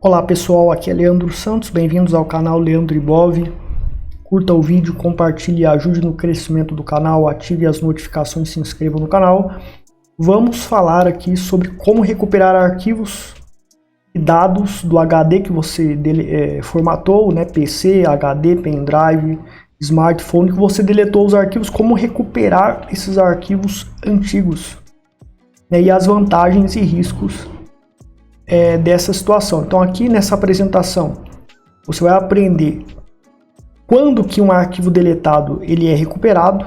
Olá pessoal, aqui é Leandro Santos, bem-vindos ao canal Leandro Ibov. Curta o vídeo, compartilhe e ajude no crescimento do canal, ative as notificações e se inscreva no canal. Vamos falar aqui sobre como recuperar arquivos e dados do HD que você formatou, né? PC, HD, pendrive, smartphone, que você deletou os arquivos, como recuperar esses arquivos antigos, né? E as vantagens e riscos dessa situação. Então aqui nessa apresentação você vai aprender quando que um arquivo deletado ele é recuperado,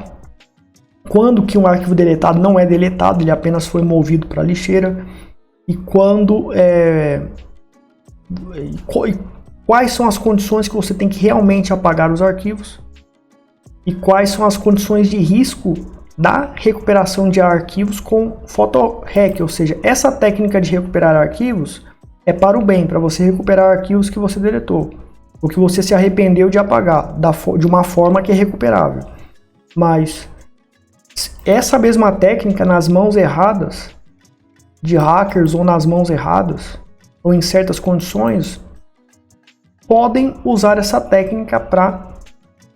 quando que um arquivo deletado não é deletado, ele apenas foi movido para a lixeira, e quando quais são as condições que você tem que realmente apagar os arquivos e quais são as condições de risco da recuperação de arquivos com PhotoRec, ou seja, essa técnica de recuperar arquivos é para o bem, para você recuperar arquivos que você deletou, ou que você se arrependeu de apagar, de uma forma que é recuperável. Mas essa mesma técnica nas mãos erradas de hackers ou nas mãos erradas, ou em certas condições, podem usar essa técnica para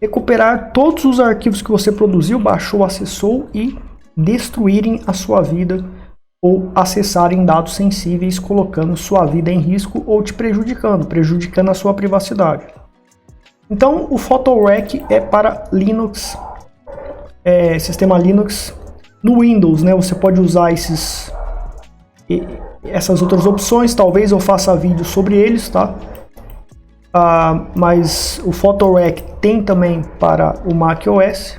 recuperar todos os arquivos que você produziu, baixou, acessou e destruírem a sua vida ou acessarem dados sensíveis, colocando sua vida em risco ou te prejudicando a sua privacidade. Então o PhotoRec é para Linux, sistema Linux. No Windows, né, você pode usar essas outras opções, talvez eu faça vídeo sobre eles, tá? Mas o PhotoRec tem também para o macOS,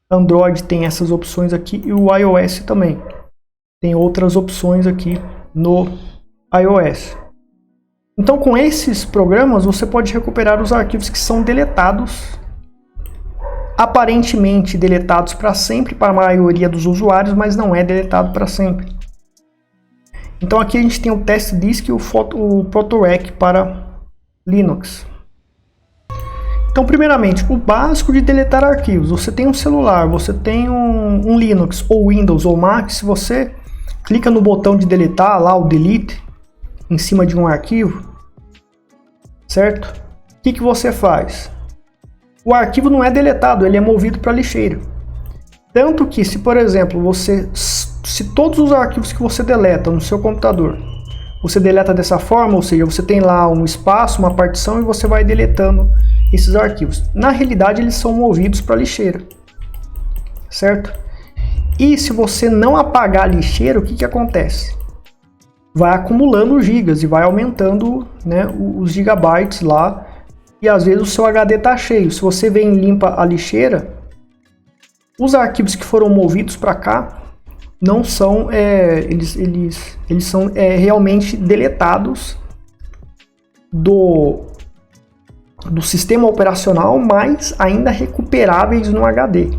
Android tem essas opções aqui e o iOS também tem outras opções aqui no iOS. Então com esses programas você pode recuperar os arquivos que são deletados, aparentemente deletados para sempre para a maioria dos usuários, mas não é deletado para sempre. Então aqui a gente tem o Test Disk e o PhotoRec para Linux. Então, primeiramente, o básico de deletar arquivos. Você tem um celular, você tem um Linux, ou Windows, ou Mac. Se você clica no botão de deletar, lá o Delete, em cima de um arquivo, certo? O que você faz? O arquivo não é deletado, ele é movido para a lixeira. Tanto que, se por exemplo, se todos os arquivos que você deleta no seu computador, você deleta dessa forma, ou seja, você tem lá um espaço, uma partição e você vai deletando esses arquivos. Na realidade, eles são movidos para a lixeira, certo? E se você não apagar a lixeira, o que acontece? Vai acumulando gigas e vai aumentando, né, os gigabytes lá, e às vezes o seu HD está cheio. Se você vem e limpa a lixeira, os arquivos que foram movidos para cá não são, eles são realmente deletados do sistema operacional, mas ainda recuperáveis no HD.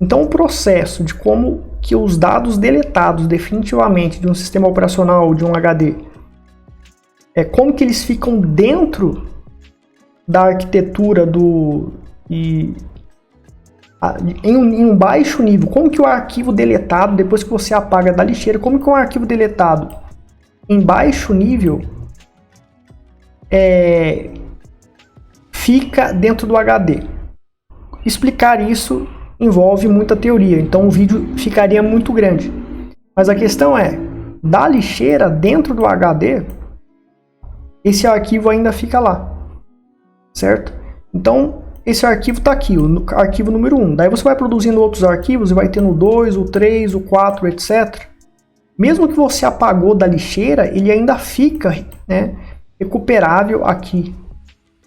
Então o processo de como que os dados deletados definitivamente de um sistema operacional, de um HD, como que eles ficam dentro da arquitetura em um baixo nível, como que o arquivo deletado, depois que você apaga da lixeira, como que um arquivo deletado em baixo nível fica dentro do HD. Explicar isso envolve muita teoria, então o vídeo ficaria muito grande. Mas a questão é, da lixeira dentro do HD, esse arquivo ainda fica lá, certo? Então esse arquivo está aqui, o arquivo número 1. Daí você vai produzindo outros arquivos e vai tendo o 2, o 3, o 4, etc. Mesmo que você apagou da lixeira, ele ainda fica, né, recuperável aqui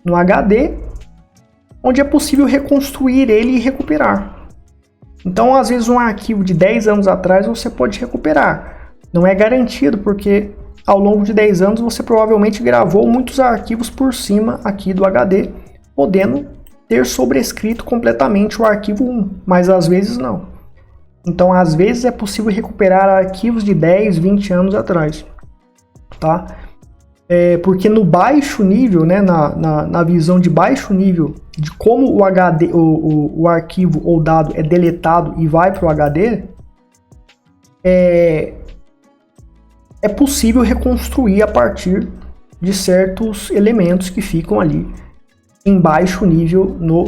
no HD, onde é possível reconstruir ele e recuperar. Então, às vezes, um arquivo de 10 anos atrás você pode recuperar. Não é garantido, porque ao longo de 10 anos você provavelmente gravou muitos arquivos por cima aqui do HD, podendo ter sobrescrito completamente o arquivo 1, mas às vezes não. Então, às vezes é possível recuperar arquivos de 10, 20 anos atrás, tá? Porque no baixo nível, né, na visão de baixo nível, de como o HD, o arquivo ou dado é deletado e vai para o HD, é possível reconstruir a partir de certos elementos que ficam ali em baixo nível no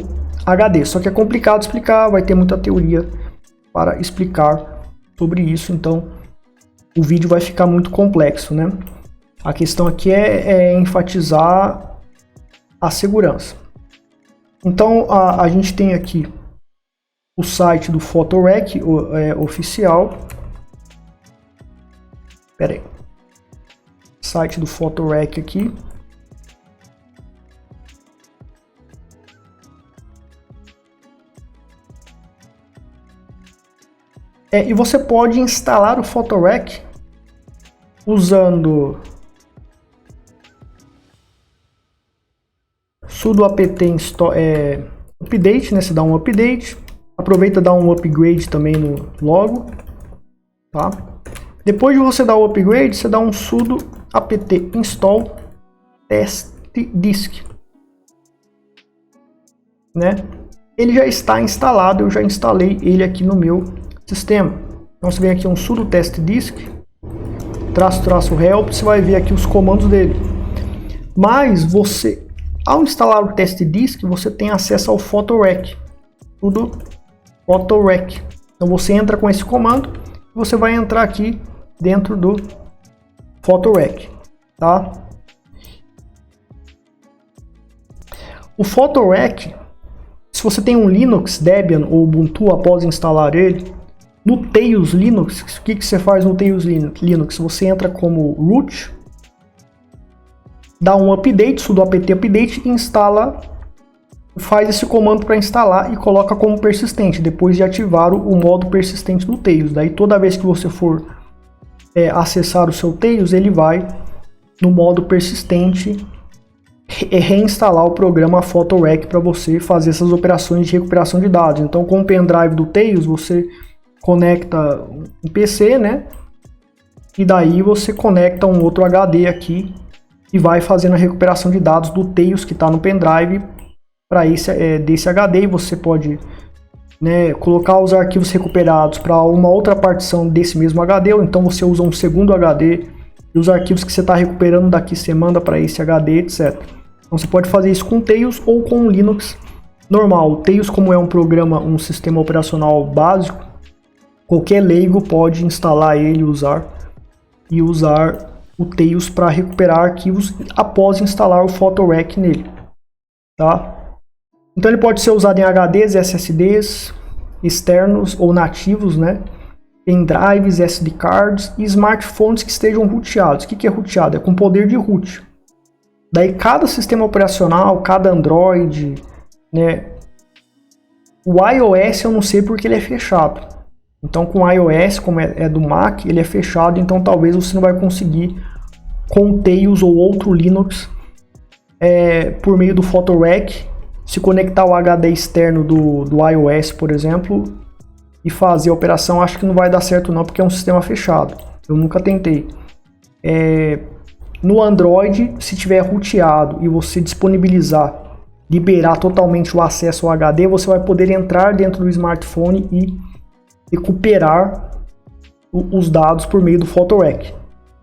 HD. Só que é complicado explicar, vai ter muita teoria para explicar sobre isso, então o vídeo vai ficar muito complexo, né? A questão aqui é enfatizar a segurança. Então a gente tem aqui o site do Photorec oficial. Espera aí. Site do Photorec aqui. E você pode instalar o Photorec usando sudo apt update, né? Você dá um update, aproveita e dá um upgrade também no logo, tá? Depois de você dar o upgrade, você dá um sudo apt install testdisk, né? Ele já está instalado, eu já instalei ele aqui no meu sistema. Então você vem aqui um sudo testdisk, --help, você vai ver aqui os comandos dele. Mas você, ao instalar o testdisk, você tem acesso ao Photorec, tudo Photorec. Então você entra com esse comando, você vai entrar aqui dentro do Photorec, tá? O Photorec, se você tem um Linux, Debian ou Ubuntu após instalar ele, no Tails Linux, o que você faz no Tails Linux? Você entra como root, dá um update, sudo apt update, e instala, faz esse comando para instalar e coloca como persistente, depois de ativar o modo persistente do Tails. Daí toda vez que você for acessar o seu Tails, ele vai no modo persistente reinstalar o programa Photorec para você fazer essas operações de recuperação de dados. Então, com o pendrive do Tails, você conecta um PC, né? E daí você conecta um outro HD aqui e vai fazendo a recuperação de dados do Tails que está no pendrive para desse HD. E você pode, né, colocar os arquivos recuperados para uma outra partição desse mesmo HD, ou então você usa um segundo HD e os arquivos que você está recuperando daqui você manda para esse HD, etc. Então você pode fazer isso com o Tails ou com o Linux normal. O Tails, como é um programa, um sistema operacional básico, qualquer leigo pode instalar ele e usar o Tails para recuperar arquivos após instalar o Photorec nele, tá? Então ele pode ser usado em HDs, SSDs externos ou nativos, né? Pendrives, SD cards e smartphones que estejam rooteados. O que é rooteado? É com poder de root. Daí cada sistema operacional, cada Android, né? O iOS eu não sei porque ele é fechado. Então com o iOS, como é do Mac, ele é fechado, então talvez você não vai conseguir com o Tails ou outro Linux por meio do Photorec se conectar ao HD externo do iOS, por exemplo, e fazer a operação. Acho que não vai dar certo não, porque é um sistema fechado. Eu nunca tentei. No Android, se tiver rooteado e você disponibilizar, liberar totalmente o acesso ao HD, você vai poder entrar dentro do smartphone e recuperar os dados por meio do Photorec.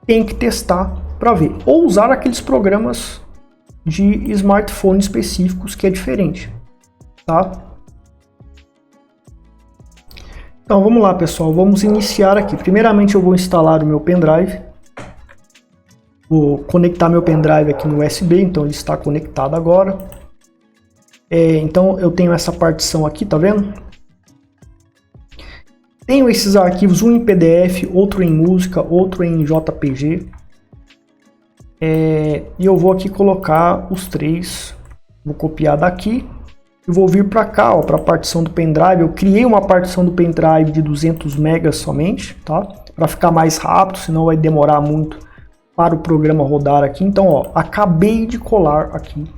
Tem que testar para ver. Ou usar aqueles programas de smartphone específicos que é diferente, tá? Então vamos lá, pessoal, vamos iniciar aqui. Primeiramente eu vou instalar o meu pendrive. Vou conectar meu pendrive aqui no USB, então ele está conectado agora. Então eu tenho essa partição aqui, tá vendo? Tenho esses arquivos, um em PDF, outro em música, outro em JPG. E eu vou aqui colocar os três. Vou copiar daqui e vou vir para cá, para a partição do pendrive. Eu criei uma partição do pendrive de 200 megas somente, tá? Para ficar mais rápido, senão vai demorar muito para o programa rodar aqui. Então, ó, acabei de colar aqui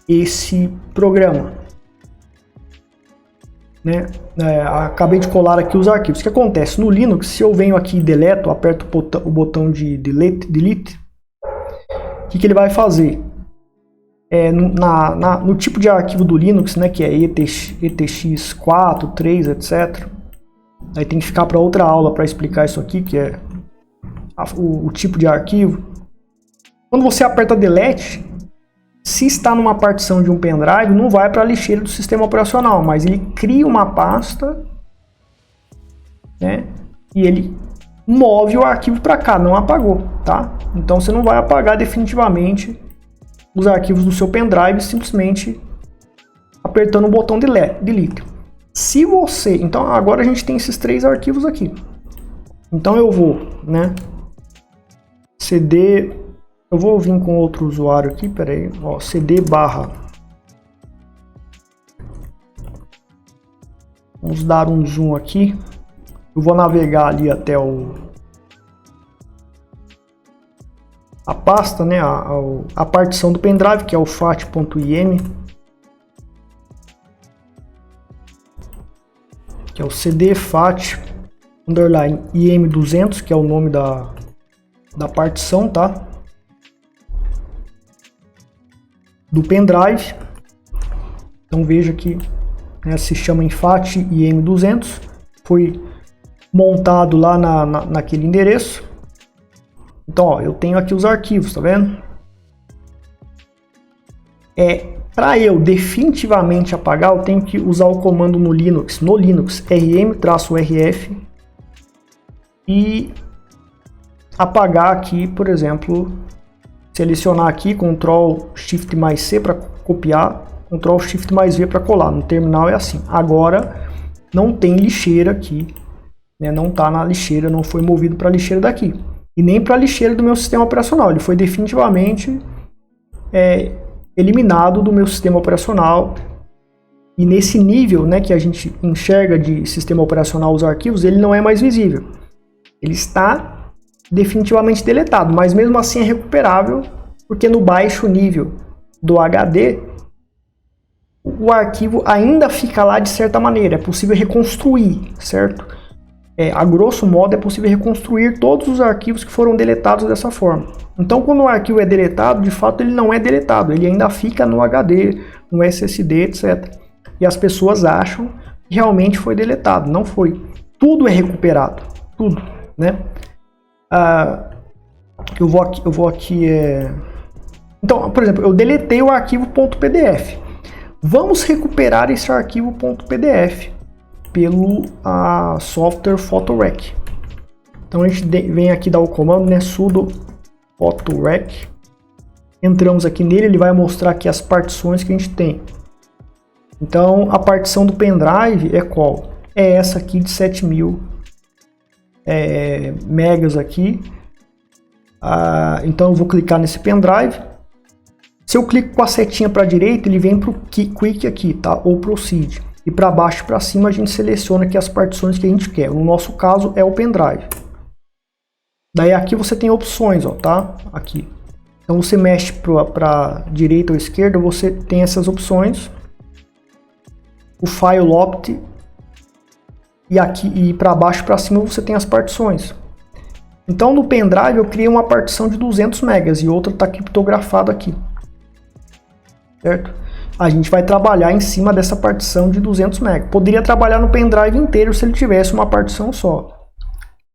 esse programa. Né? Acabei de colar aqui os arquivos. O que acontece? No Linux, se eu venho aqui e deleto, aperto o botão de delete, o que ele vai fazer? No tipo de arquivo do Linux, né, que é ETX4, 3, etc. Aí tem que ficar para outra aula para explicar isso aqui, que é o tipo de arquivo. Quando você aperta Delete, se está numa partição de um pendrive, não vai para a lixeira do sistema operacional, mas ele cria uma pasta, né? E ele move o arquivo para cá, não apagou, tá? Então você não vai apagar definitivamente os arquivos do seu pendrive simplesmente apertando o botão Delete. Se você... Então agora a gente tem esses 3 arquivos aqui. Então eu vou, né? CD... Eu vou vir com outro usuário aqui, peraí. Ó, CD barra... Vamos dar um zoom aqui. Eu vou navegar ali até a pasta, né? A partição do pendrive, que é o fat.im. Que é o CD fat underline im200, que é o nome da partição, tá? Do pendrive. Então veja que, né, se chama infat im200, foi montado lá naquele endereço. Então, ó, eu tenho aqui os arquivos, tá vendo? Para eu definitivamente apagar, eu tenho que usar o comando no Linux rm-rf e apagar aqui, por exemplo, selecionar aqui Ctrl Shift mais C para copiar, Ctrl Shift mais V para colar. No terminal é assim. Agora não tem lixeira aqui, né? Não está na lixeira, não foi movido para a lixeira daqui e nem para a lixeira do meu sistema operacional. Ele foi definitivamente eliminado do meu sistema operacional. E nesse nível, né, que a gente enxerga de sistema operacional os arquivos, ele não é mais visível. Ele está definitivamente deletado, mas mesmo assim é recuperável, porque no baixo nível do HD o arquivo ainda fica lá de certa maneira, é possível reconstruir, certo? A grosso modo é possível reconstruir todos os arquivos que foram deletados dessa forma. Então quando o arquivo é deletado, de fato ele não é deletado, ele ainda fica no HD, no SSD, etc. E as pessoas acham que realmente foi deletado, não foi. Tudo é recuperado, tudo, né? Eu vou aqui. Então, por exemplo, eu deletei o arquivo .pdf. Vamos recuperar esse arquivo .pdf pelo software PhotoRec. Então a gente vem aqui dar o comando, né, sudo PhotoRec. Entramos aqui nele, ele vai mostrar aqui as partições que a gente tem. Então a partição do pendrive é qual? É essa aqui de 7000 megas aqui. Então eu vou clicar nesse pendrive. Se eu clico com a setinha para a direita, ele vem para o Quick aqui, tá? Ou Proceed. E para baixo e para cima a gente seleciona aqui as partições que a gente quer. No nosso caso é o pendrive. Daí aqui você tem opções, ó, tá? Aqui. Então você mexe para direita ou esquerda, você tem essas opções. O File Opt. E aqui e para baixo e para cima você tem as partições. Então no pendrive eu criei uma partição de 200 megas e outra está criptografada aqui. Certo? A gente vai trabalhar em cima dessa partição de 200 megas. Poderia trabalhar no pendrive inteiro se ele tivesse uma partição só.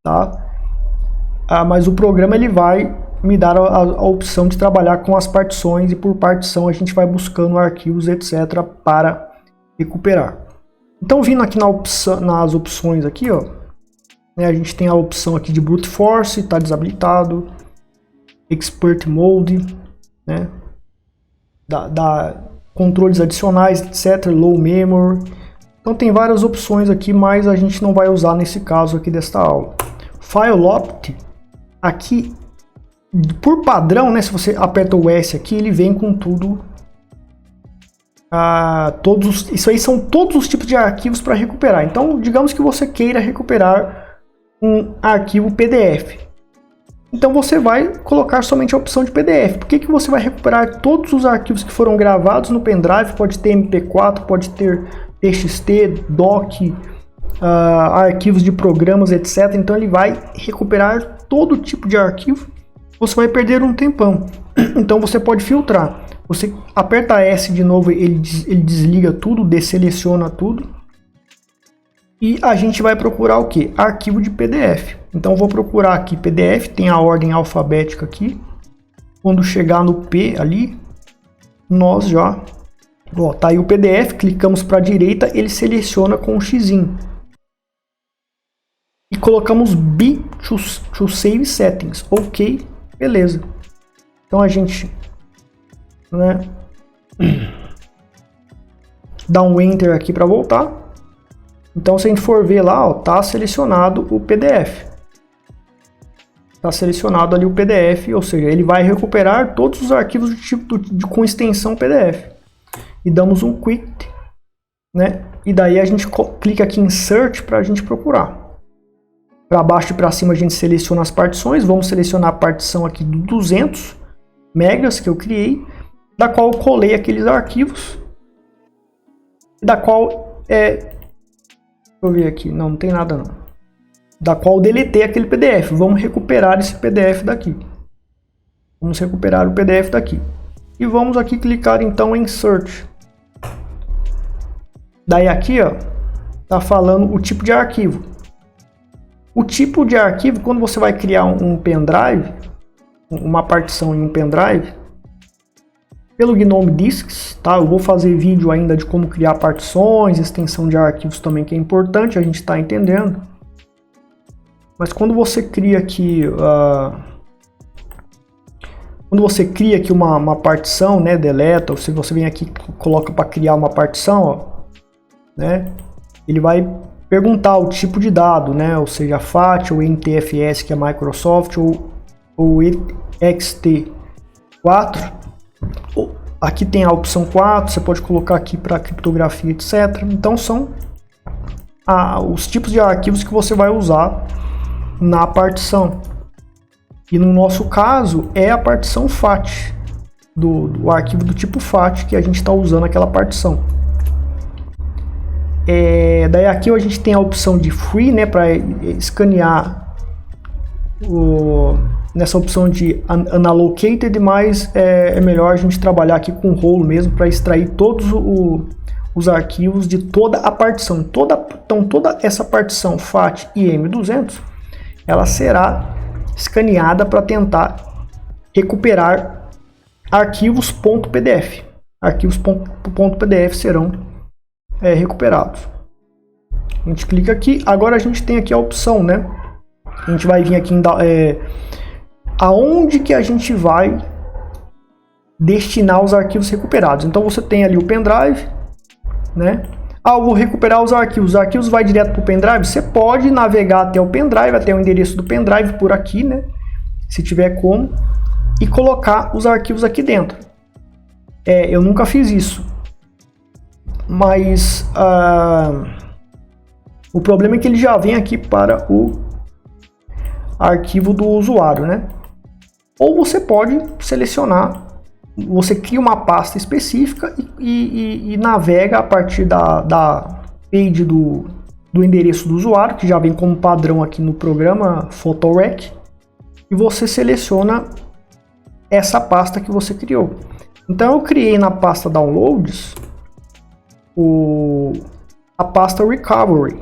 Tá? Mas o programa ele vai me dar a opção de trabalhar com as partições e por partição a gente vai buscando arquivos, etc. para recuperar. Então vindo aqui nas opções aqui, ó, né, a gente tem a opção aqui de Brute Force, está desabilitado, Expert Mode, né, controles adicionais, etc, Low Memory. Então tem várias opções aqui, mas a gente não vai usar nesse caso aqui desta aula. File Opt, aqui por padrão, né, se você aperta o S aqui, ele vem com tudo. Isso aí são todos os tipos de arquivos para recuperar. Então, digamos que você queira recuperar um arquivo PDF. Então você vai colocar somente a opção de PDF. Por que você vai recuperar todos os arquivos que foram gravados no pendrive? Pode ter MP4, pode ter TXT, DOC, arquivos de programas, etc. Então ele vai recuperar todo tipo de arquivo. Você vai perder um tempão. Então você pode filtrar. Você aperta S de novo, ele desliga tudo, deseleciona tudo. E a gente vai procurar o que? Arquivo de PDF. Então eu vou procurar aqui PDF, tem a ordem alfabética aqui. quando chegar no P ali, nós já... Ó, tá aí o PDF, clicamos para a direita, ele seleciona com o xizinho. E colocamos B to Save Settings. Ok, beleza. Então a gente, né, dá um Enter aqui para voltar. Então se a gente for ver lá, ó, tá selecionado o PDF. Tá selecionado ali o PDF, ou seja, ele vai recuperar todos os arquivos do tipo com extensão PDF. E damos um Quit, né? E daí a gente clica aqui em Search para a gente procurar. Para baixo e para cima a gente seleciona as partições. Vamos selecionar a partição aqui do 200 megas que eu criei, da qual eu colei aqueles arquivos, da qual deixa eu ver aqui, não tem nada não, da qual eu deletei aquele PDF. Vamos recuperar esse PDF daqui. Vamos recuperar o PDF daqui. E vamos aqui clicar então em Search. Daí aqui, ó, tá falando o tipo de arquivo. O tipo de arquivo, quando você vai criar um pendrive, uma partição em um pendrive, pelo GNOME Disks, tá? Eu vou fazer vídeo ainda de como criar partições, extensão de arquivos também, que é importante, a gente está entendendo. Mas quando você cria aqui, uma partição, né, deleta, ou se você vem aqui e coloca para criar uma partição, ó, né, ele vai perguntar o tipo de dado, né, ou seja, FAT ou NTFS, que é Microsoft, ou ext4. Aqui tem a opção 4, você pode colocar aqui para criptografia, etc. Então são os tipos de arquivos que você vai usar na partição. E no nosso caso é a partição FAT, do arquivo do tipo FAT que a gente está usando aquela partição. Daí aqui a gente tem a opção de Free, né, para escanear nessa opção de Unallocated, mas é melhor a gente trabalhar aqui com rolo mesmo para extrair todos os arquivos de toda a partição. Então toda essa partição FAT e M200 ela será escaneada para tentar recuperar arquivos .pdf. Arquivos .pdf serão recuperados. A gente clica aqui, agora a gente tem aqui a opção, né? A gente vai vir aqui em aonde que a gente vai destinar os arquivos recuperados. Então você tem ali o pendrive, né? Eu vou recuperar os arquivos vai direto para o pendrive? Você pode navegar até o pendrive, até o endereço do pendrive por aqui, né? Se tiver como, e colocar os arquivos aqui dentro. Eu nunca fiz isso, mas o problema é que ele já vem aqui para o arquivo do usuário, né? Ou você pode selecionar, você cria uma pasta específica e navega a partir da page do endereço do usuário, que já vem como padrão aqui no programa PhotoRec, e você seleciona essa pasta que você criou. Então eu criei na pasta Downloads a pasta Recovery,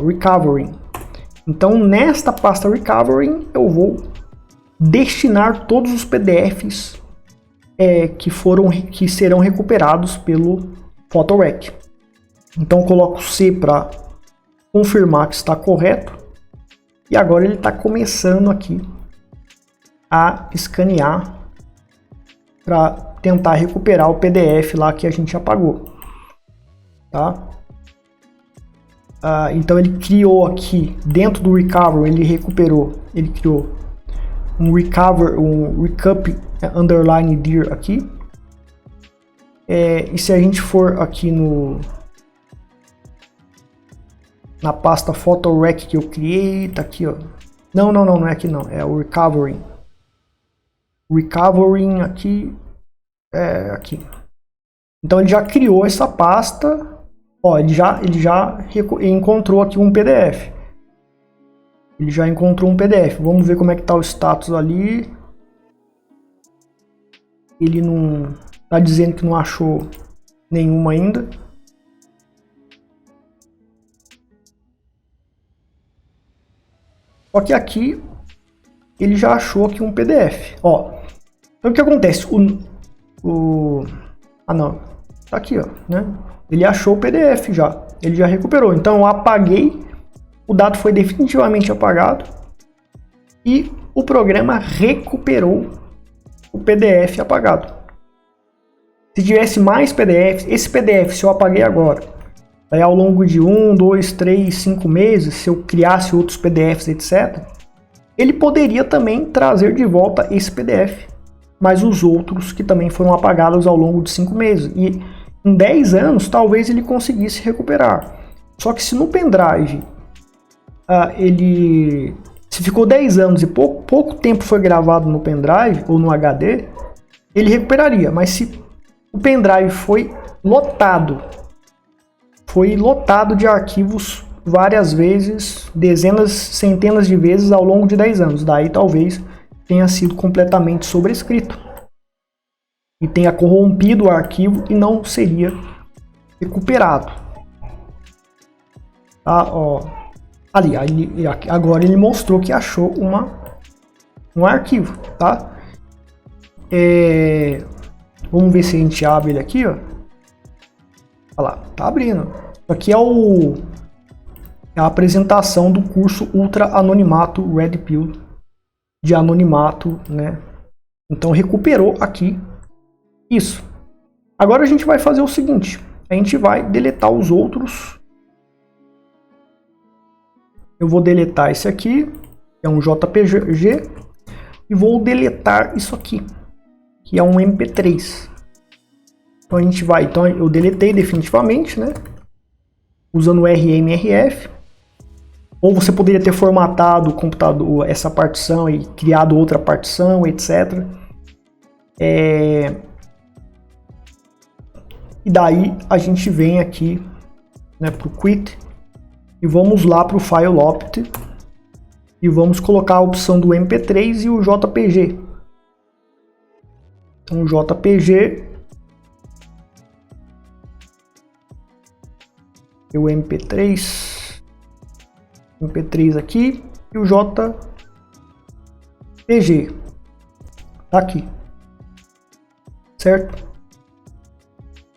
Recovering. Então nesta pasta Recovering eu vou destinar todos os PDFs que serão recuperados pelo PhotoRec. Então coloco C para confirmar que está correto. E agora ele está começando aqui a escanear para tentar recuperar o PDF lá que a gente apagou. Tá? Então ele criou aqui, dentro do Recovery, ele criou um Recup underline dir aqui. E se a gente for aqui na pasta PhotoRec que eu criei, tá aqui, ó. Não é aqui não, é o Recovering. Recovering aqui, aqui. Então ele já criou essa pasta, ó, ele já encontrou aqui um PDF. Ele já encontrou um PDF. Vamos ver como é que tá o status ali. Ele não tá dizendo que não achou nenhuma ainda. Só que aqui ele já achou aqui um PDF. Ó, Então o que acontece? Ah não, tá aqui, ó, né? Ele achou o PDF já, ele já recuperou. Então eu apaguei, o dado foi definitivamente apagado e o programa recuperou o PDF apagado. Se tivesse mais PDFs, esse PDF, se eu apaguei agora, aí ao longo de 1, 2, 3, 5 meses, se eu criasse outros PDFs, etc., ele poderia também trazer de volta esse PDF, mas os outros que também foram apagados ao longo de 5 meses. E em 10 anos, talvez ele conseguisse recuperar. Só que se no pendrive se ficou 10 anos e pouco tempo foi gravado no pendrive ou no HD, ele recuperaria. Mas se o pendrive foi lotado de arquivos várias vezes, dezenas, centenas de vezes ao longo de 10 anos, daí talvez tenha sido completamente sobrescrito e tenha corrompido o arquivo e não seria recuperado. Tá, ó. Ali, agora ele mostrou que achou um arquivo, tá? Vamos ver se a gente abre ele aqui, ó. Olha lá, tá abrindo. Isso aqui é a apresentação do curso Ultra Anonimato Red Pill de anonimato, né? Então recuperou aqui isso. Agora a gente vai fazer o seguinte, a gente vai deletar os outros. Eu vou deletar esse aqui, que é um JPG, e vou deletar isso aqui, que é um MP3. Então a gente vai, então eu deletei definitivamente, né? Usando o RMRF. Ou você poderia ter formatado o computador, essa partição e criado outra partição, etc. E daí a gente vem aqui, né, para o Quit e vamos lá para o File Opt e vamos colocar a opção do MP3 e o JPG. Então o JPG e o MP3 aqui e o JPG tá aqui, certo?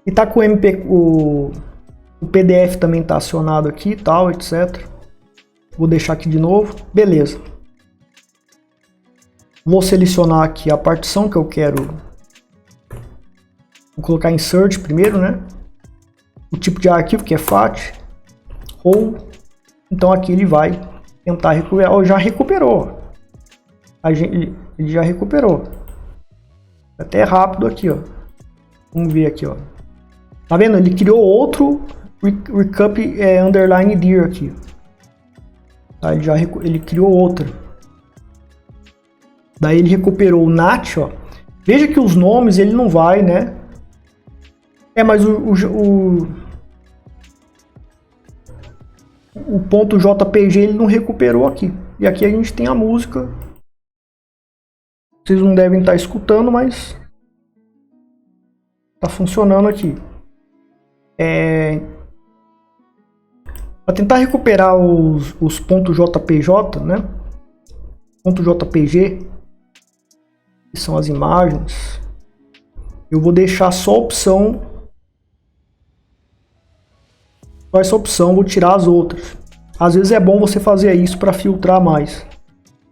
E tá com o PDF também tá acionado aqui, tal, etc. Vou deixar aqui de novo, beleza. Vou selecionar aqui a partição que eu quero. Vou colocar Insert primeiro, né? O tipo de arquivo que é FAT ou então aqui ele vai tentar recuperar. Oh, já recuperou. Ele já recuperou. Até rápido aqui, ó. Vamos ver aqui, ó. Tá vendo? Ele criou outro Recup underline dir aqui. Tá? Ele criou outro. Daí ele recuperou o NAT, ó. Veja que os nomes ele não vai, né? Mas o ponto JPG ele não recuperou aqui. E aqui a gente tem a música. Vocês não devem estar escutando, mas tá funcionando aqui. Para tentar recuperar os pontos .jpj, né? Ponto .jpg, que são as imagens, eu vou deixar só a opção. Com essa opção, vou tirar as outras. Às vezes é bom você fazer isso para filtrar mais,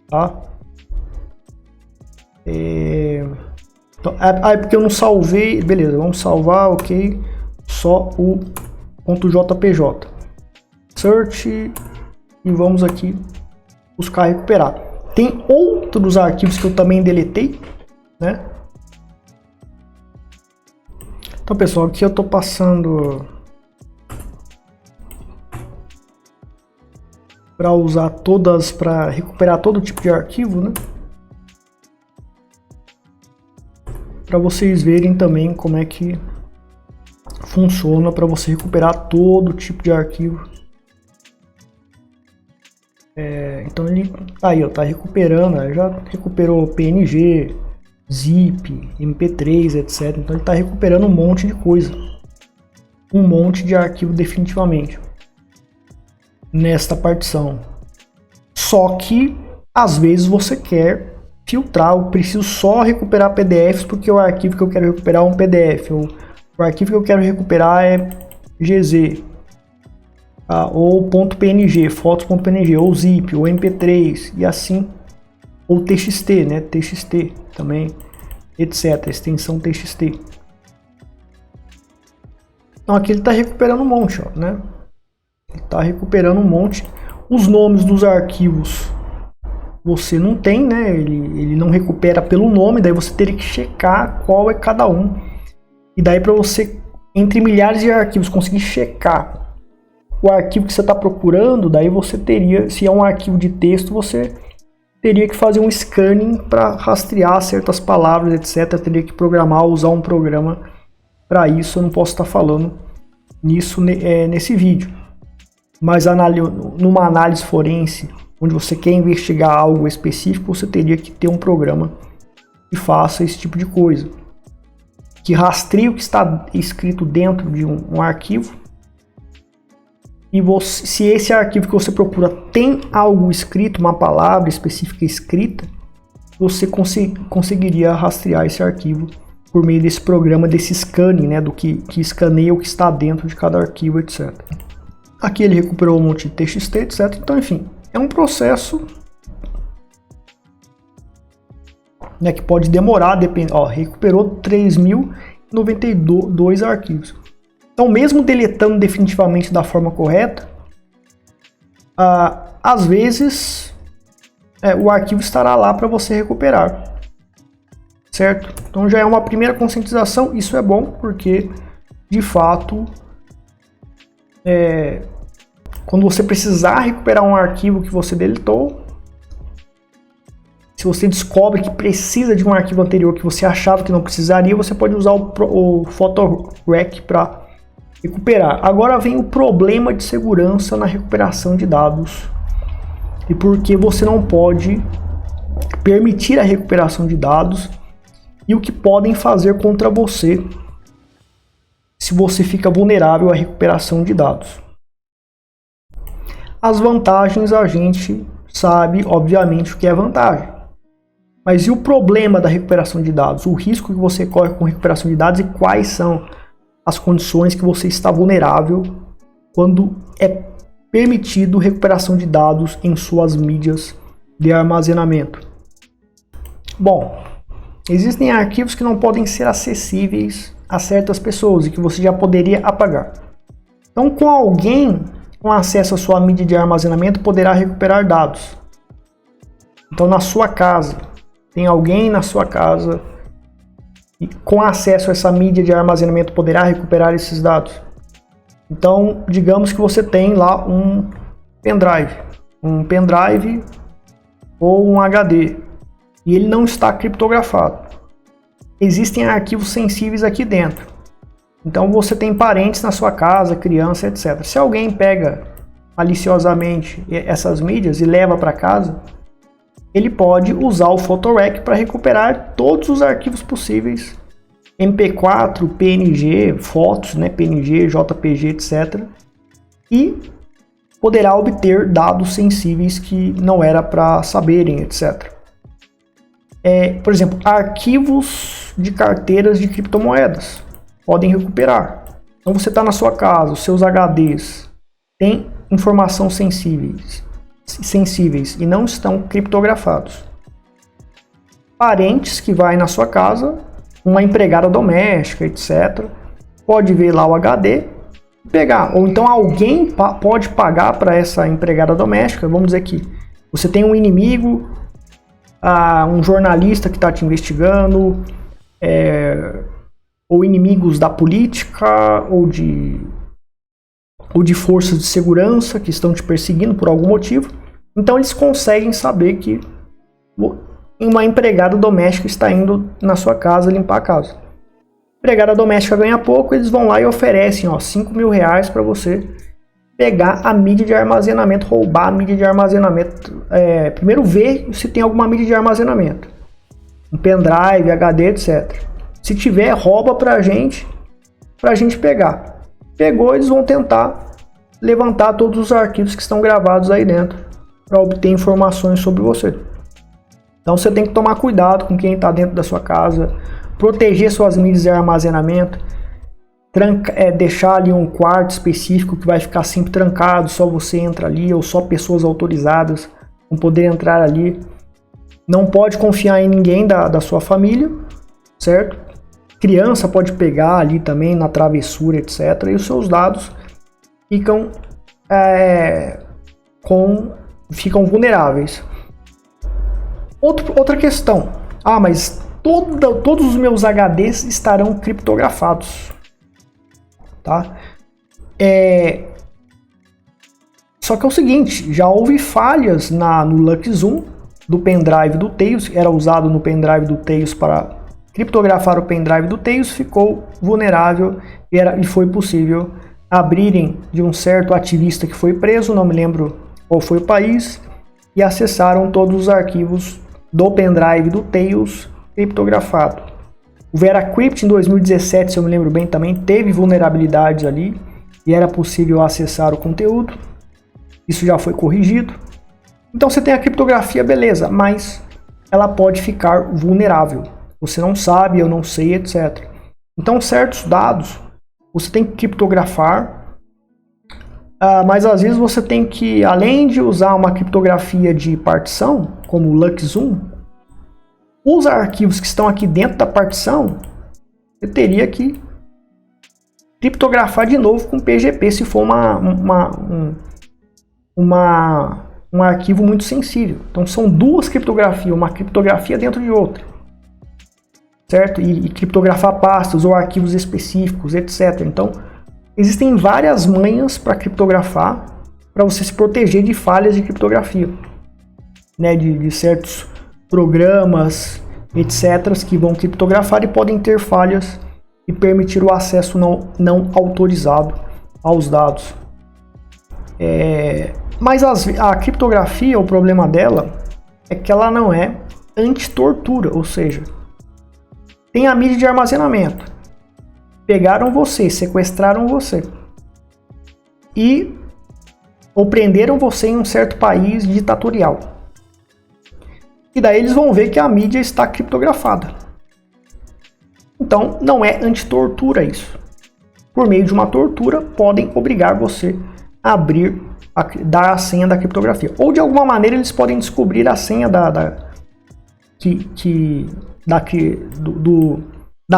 tá? Então, porque eu não salvei. Beleza, vamos salvar, ok. Só o .jpj. Search e vamos aqui buscar recuperar. Tem outros arquivos que eu também deletei, né? Então, pessoal, aqui eu tô passando para usar todas, para recuperar todo tipo de arquivo, né? Para vocês verem também como é que funciona para você recuperar todo tipo de arquivo. Então ele aí, ó, tá recuperando, já recuperou PNG, zip, MP3, etc. Então ele tá recuperando um monte de coisa, um monte de arquivo definitivamente nesta partição. Só que às vezes você quer filtrar, eu preciso só recuperar PDFs porque o arquivo que eu quero recuperar é um PDF, ou o arquivo que eu quero recuperar é GZ, ou .png, fotos.png, ou zip, ou mp3, e assim, ou txt, né, txt também, etc, extensão txt. Então aqui ele está recuperando um monte, ó, né? Ele está recuperando um monte. Os nomes dos arquivos você não tem, né? Ele não recupera pelo nome, daí você teria que checar qual é cada um. E daí para você, entre milhares de arquivos, conseguir checar o arquivo que você está procurando, daí você teria, se é um arquivo de texto, você teria que fazer um scanning para rastrear certas palavras, etc. Teria que programar, usar um programa para isso. Eu não posso estar falando nisso nesse vídeo. Mas numa análise forense, onde você quer investigar algo específico, você teria que ter um programa que faça esse tipo de coisa, que rastreie o que está escrito dentro de um arquivo, e se esse arquivo que você procura tem algo escrito, uma palavra específica escrita, você conseguiria rastrear esse arquivo por meio desse programa, desse scanning, né, do que escaneia o que está dentro de cada arquivo, etc. Aqui ele recuperou um monte de TXT, etc. Então, enfim, é um processo, né, que pode demorar, recuperou 3.092 arquivos. Então, mesmo deletando definitivamente da forma correta, às vezes o arquivo estará lá para você recuperar, certo? Então já é uma primeira conscientização, isso é bom, porque de fato quando você precisar recuperar um arquivo que você deletou, se você descobre que precisa de um arquivo anterior que você achava que não precisaria, você pode usar o PhotoRec para recuperar. Agora vem o problema de segurança na recuperação de dados e porque você não pode permitir a recuperação de dados e o que podem fazer contra você se você fica vulnerável à recuperação de dados. As vantagens a gente sabe, obviamente, o que é vantagem. Mas e o problema da recuperação de dados? O risco que você corre com recuperação de dados e quais são as condições que você está vulnerável quando é permitido recuperação de dados em suas mídias de armazenamento? Bom, existem arquivos que não podem ser acessíveis a certas pessoas e que você já poderia apagar. Então, com alguém com acesso à sua mídia de armazenamento poderá recuperar dados. Então, na sua casa, tem alguém na sua casa e com acesso a essa mídia de armazenamento poderá recuperar esses dados. Então, digamos que você tem lá um pendrive ou um HD e ele não está criptografado. Existem arquivos sensíveis aqui dentro. Então você tem parentes na sua casa, criança, etc. Se alguém pega maliciosamente essas mídias e leva para casa, ele pode usar o PhotoRec para recuperar todos os arquivos possíveis, MP4, PNG, fotos, né, PNG, JPG, etc. E poderá obter dados sensíveis que não era para saberem, etc. Por exemplo, arquivos de carteiras de criptomoedas podem recuperar. Então você está na sua casa, os seus HDs têm informação sensíveis e não estão criptografados. Parentes que vai na sua casa, uma empregada doméstica, etc., pode ver lá o HD e pegar. Ou então alguém pode pagar para essa empregada doméstica. Vamos dizer que você tem um inimigo, um jornalista que está te investigando, ou inimigos da política, ou de forças de segurança que estão te perseguindo por algum motivo. Então eles conseguem saber que uma empregada doméstica está indo na sua casa limpar a casa. A empregada doméstica ganha pouco, eles vão lá e oferecem R$5.000 para você pegar a mídia de armazenamento, roubar a mídia de armazenamento. Primeiro ver se tem alguma mídia de armazenamento, um pendrive, HD, etc. Se tiver, rouba pra gente pegar. Pegou, eles vão tentar levantar todos os arquivos que estão gravados aí dentro para obter informações sobre você. Então você tem que tomar cuidado com quem está dentro da sua casa, proteger suas mídias de armazenamento, deixar ali um quarto específico que vai ficar sempre trancado, só você entra ali, ou só pessoas autorizadas vão poder entrar ali. Não pode confiar em ninguém da sua família, certo? Criança pode pegar ali também na travessura, etc. E os seus dados ficam, ficam vulneráveis. Outra questão. Mas todos os meus HDs estarão criptografados. Tá? Só que é o seguinte, já houve falhas no LuxZoom do pendrive do Tails, era usado no pendrive do Tails para criptografar o pendrive do Tails, ficou vulnerável e foi possível abrirem de um certo ativista que foi preso, não me lembro qual foi o país, e acessaram todos os arquivos do pendrive do Tails criptografado. O VeraCrypt em 2017, se eu me lembro bem, também teve vulnerabilidades ali e era possível acessar o conteúdo. Isso já foi corrigido. Então você tem a criptografia, beleza, mas ela pode ficar vulnerável. Você não sabe, eu não sei, etc. Então certos dados você tem que criptografar, mas às vezes você tem que, além de usar uma criptografia de partição, como o LuxZoom, os arquivos que estão aqui dentro da partição, você teria que criptografar de novo com PGP, se for um arquivo muito sensível. Então são duas criptografias, uma criptografia dentro de outra, certo? E criptografar pastas ou arquivos específicos, etc. Então existem várias manhas para criptografar, para você se proteger de falhas de criptografia, né? De certos programas, etc., que vão criptografar e podem ter falhas e permitir o acesso não autorizado aos dados. Mas a criptografia, o problema dela é que ela não é anti-tortura, ou seja, tem a mídia de armazenamento, pegaram você, sequestraram você ou prenderam você em um certo país ditatorial. E daí eles vão ver que a mídia está criptografada. Então não é anti-tortura isso. Por meio de uma tortura, podem obrigar você a dar a senha da criptografia. Ou de alguma maneira eles podem descobrir a senha da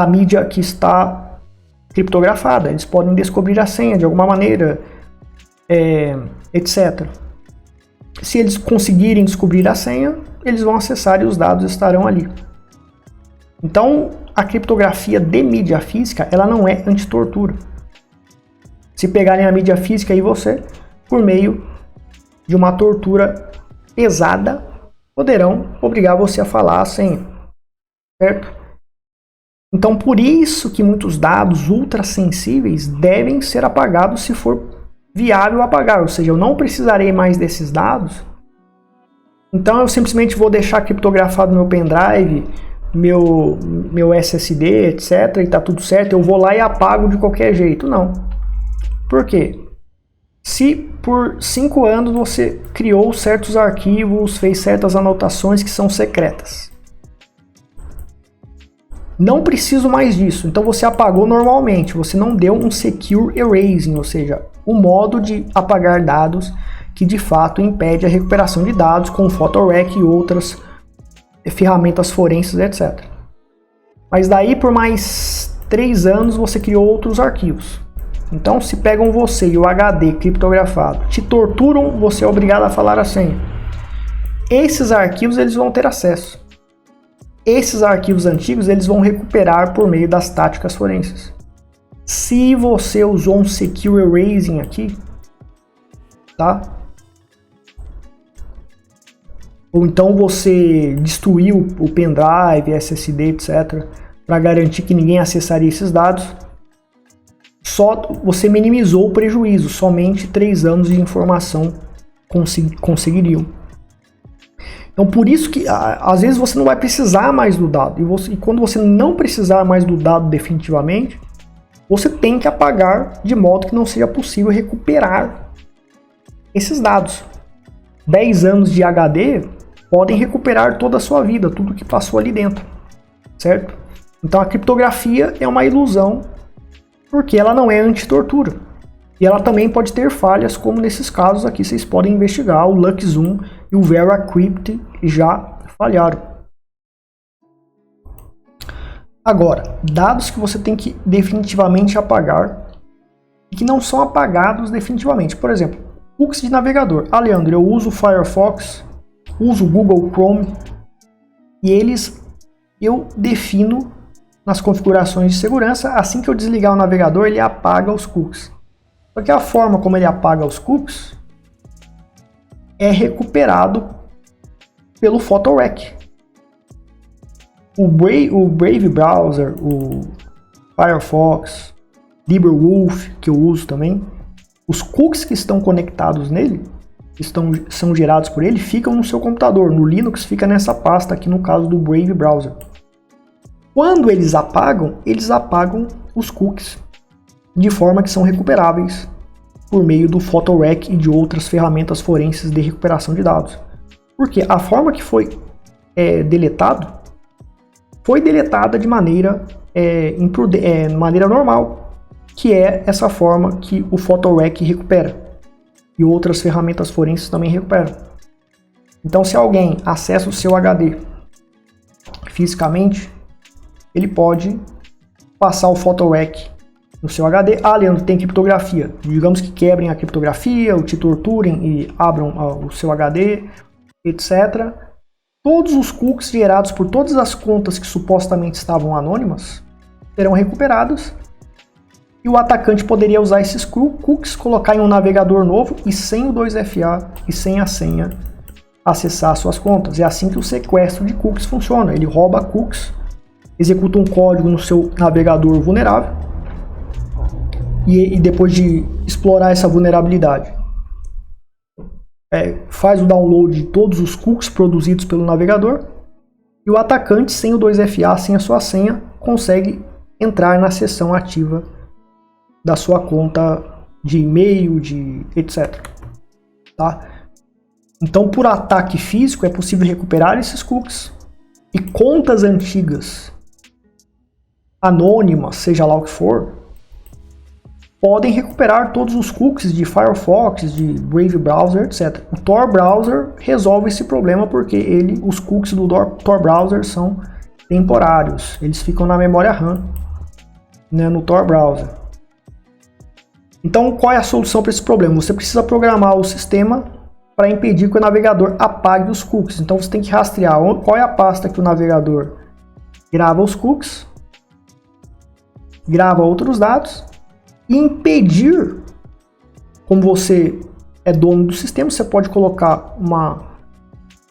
mídia que está criptografada. Eles podem descobrir a senha de alguma maneira, etc. Se eles conseguirem descobrir a senha, eles vão acessar e os dados estarão ali. Então, a criptografia de mídia física, ela não é anti-tortura. Se pegarem a mídia física e você, por meio de uma tortura pesada, poderão obrigar você a falar a senha, certo? Então, por isso que muitos dados ultrassensíveis devem ser apagados se for viável apagar, ou seja, eu não precisarei mais desses dados, então eu simplesmente vou deixar criptografado meu pendrive, meu SSD, etc, e tá tudo certo, eu vou lá e apago de qualquer jeito. Não. Por quê? Se por 5 anos você criou certos arquivos, fez certas anotações que são secretas, não preciso mais disso, então você apagou normalmente, você não deu um secure erasing, ou seja, o modo de apagar dados que de fato impede a recuperação de dados com PhotoRec e outras ferramentas forenses, etc. Mas daí por mais 3 anos você criou outros arquivos. Então se pegam você e o HD criptografado, te torturam, você é obrigado a falar a senha. Esses arquivos eles vão ter acesso. Esses arquivos antigos eles vão recuperar por meio das táticas forenses. Se você usou um secure erasing aqui, tá? Ou então você destruiu o pendrive, SSD, etc, para garantir que ninguém acessaria esses dados, só você minimizou o prejuízo, somente 3 anos de informação conseguiriam. Então por isso que às vezes você não vai precisar mais do dado, e quando você não precisar mais do dado definitivamente, você tem que apagar de modo que não seja possível recuperar esses dados. 10 anos de HD podem recuperar toda a sua vida, tudo que passou ali dentro, certo? Então a criptografia é uma ilusão, porque ela não é anti-tortura. E ela também pode ter falhas, como nesses casos aqui vocês podem investigar, o LuxZoom e o VeraCrypt já falharam. Agora, dados que você tem que definitivamente apagar e que não são apagados definitivamente. Por exemplo, cookies de navegador. Ah, Leandro, eu uso o Firefox, uso o Google Chrome e eu defino nas configurações de segurança, assim que eu desligar o navegador, ele apaga os cookies. Porque a forma como ele apaga os cookies é recuperado pelo PhotoRec. O Brave Browser, o Firefox, LibreWolf, que eu uso também, os cookies que estão conectados nele, são gerados por ele, ficam no seu computador. No Linux fica nessa pasta aqui no caso do Brave Browser. Quando eles apagam os cookies de forma que são recuperáveis por meio do PhotoRec e de outras ferramentas forenses de recuperação de dados. Porque a forma que foi deletado foi deletada de maneira normal, que é essa forma que o PhotoRec recupera e outras ferramentas forenses também recuperam. Então, se alguém acessa o seu HD fisicamente, ele pode passar o PhotoRec no seu HD. Ah, Leandro, tem criptografia. Digamos que quebrem a criptografia, ou te torturem e abram o seu HD, etc. Todos os cookies gerados por todas as contas que supostamente estavam anônimas serão recuperados. E o atacante poderia usar esses cookies, colocar em um navegador novo e sem o 2FA e sem a senha acessar suas contas. É assim que o sequestro de cookies funciona. Ele rouba cookies, executa um código no seu navegador vulnerável e depois de explorar essa vulnerabilidade, faz o download de todos os cookies produzidos pelo navegador e o atacante, sem o 2FA, sem a sua senha, consegue entrar na seção ativa da sua conta de e-mail, de etc. Tá? Então, por ataque físico, é possível recuperar esses cookies e contas antigas, anônimas, seja lá o que for, podem recuperar todos os cookies de Firefox, de Brave Browser, etc. O Tor Browser resolve esse problema porque os cookies do Tor Browser são temporários. Eles ficam na memória RAM, né, no Tor Browser. Então, qual é a solução para esse problema? Você precisa programar o sistema para impedir que o navegador apague os cookies. Então, você tem que rastrear qual é a pasta que o navegador grava os cookies, grava outros dados, e impedir, como você é dono do sistema, você pode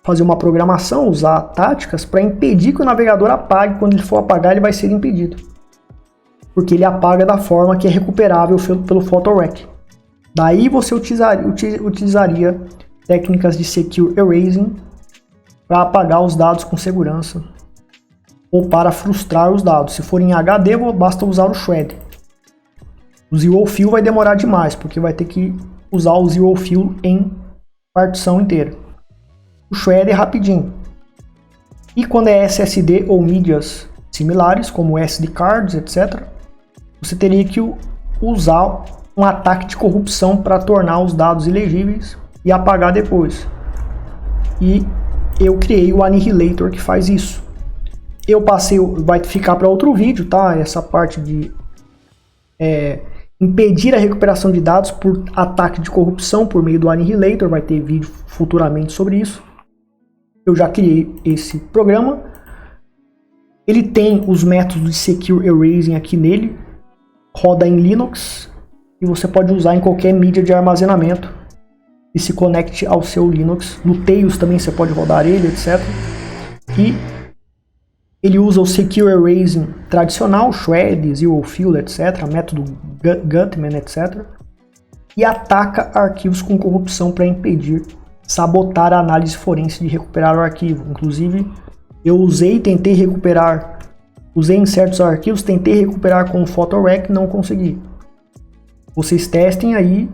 fazer uma programação, usar táticas para impedir que o navegador apague. Quando ele for apagar, ele vai ser impedido, porque ele apaga da forma que é recuperável pelo PhotoRec. Daí você utilizaria técnicas de Secure Erasing para apagar os dados com segurança ou para frustrar os dados. Se for em HD, basta usar o Shred. O Zero Fill vai demorar demais, porque vai ter que usar o Zero Fill em partição inteira. O Shred é rapidinho. E quando é SSD ou mídias similares, como SD cards, etc., você teria que usar um ataque de corrupção para tornar os dados ilegíveis e apagar depois. E eu criei o Annihilator que faz isso. Vai ficar para outro vídeo, tá? Essa parte de impedir a recuperação de dados por ataque de corrupção por meio do Annihilator. Vai ter vídeo futuramente sobre isso. Eu já criei esse programa. Ele tem os métodos de Secure Erasing aqui nele. Roda em Linux e você pode usar em qualquer mídia de armazenamento e se conecte ao seu Linux. No Tails também você pode rodar ele, etc. E ele usa o Secure Erasing tradicional, Shred, Zero Fill, etc., método Gutman, etc., e ataca arquivos com corrupção para impedir, sabotar a análise forense de recuperar o arquivo. Inclusive, eu tentei recuperar, usei em certos arquivos, tentei recuperar com o PhotoRec, não consegui. Vocês testem aí